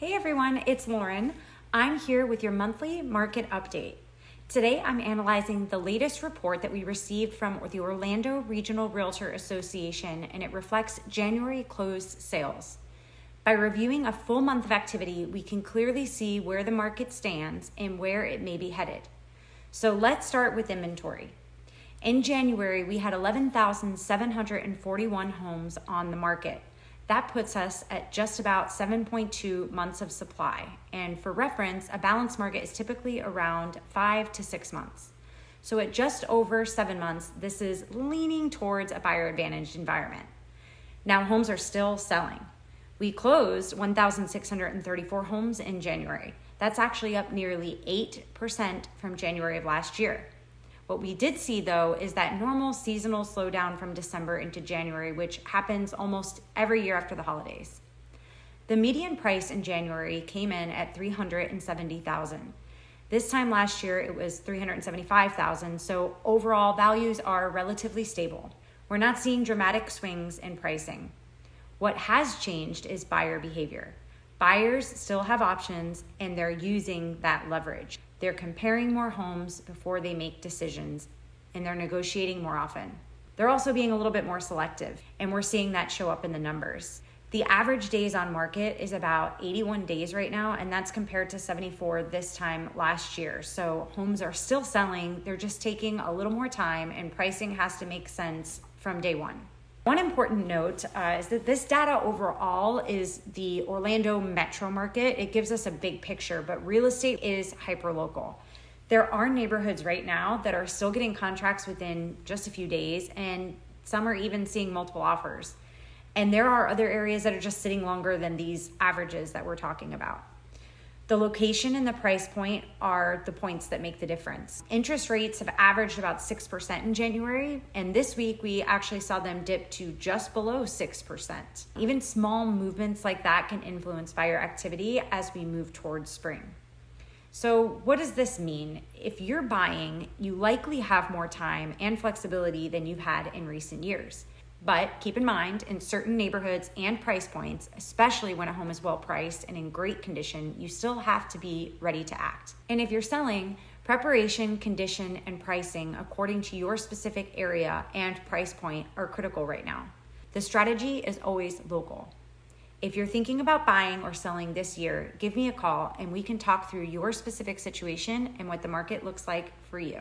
Hey everyone, it's Lauren. I'm here with your monthly market update. Today I'm analyzing the latest report that we received from the Orlando Regional REALTOR Association, and it reflects January closed sales. By reviewing a full month of activity, we can clearly see where the market stands and where it may be headed. So let's start with inventory. In January, we had 11,741 homes on the market. That puts us at just about 7.2 months of supply. And for reference, a balanced market is typically around 5 to 6 months. So at just over 7 months, this is leaning towards a buyer advantaged environment. Now, homes are still selling. We closed 1,634 homes in January. That's actually up nearly 8% from January of last year. What we did see, though, is that normal seasonal slowdown from December into January, which happens almost every year after the holidays. The median price in January came in at $370,000. This time last year, it was $375,000, so overall values are relatively stable. We're not seeing dramatic swings in pricing. What has changed is buyer behavior. Buyers still have options, and they're using that leverage. They're comparing more homes before they make decisions, and they're negotiating more often. They're also being a little bit more selective, and we're seeing that show up in the numbers. The average days on market is about 81 days right now, and that's compared to 74 this time last year. So homes are still selling, they're just taking a little more time, and pricing has to make sense from day one. One important note is that this data overall is the Orlando metro market. It gives us a big picture, but real estate is hyperlocal. There are neighborhoods right now that are still getting contracts within just a few days, and some are even seeing multiple offers. And there are other areas that are just sitting longer than these averages that we're talking about. The location and the price point are the points that make the difference. Interest rates have averaged about 6% in January, and this week we actually saw them dip to just below 6%. Even small movements like that can influence buyer activity as we move towards spring. So what does this mean? If you're buying, you likely have more time and flexibility than you've had in recent years. But keep in mind, in certain neighborhoods and price points, especially when a home is well priced and in great condition, you still have to be ready to act. And if you're selling, preparation, condition, and pricing according to your specific area and price point are critical right now. The strategy is always local. If you're thinking about buying or selling this year, give me a call and we can talk through your specific situation and what the market looks like for you.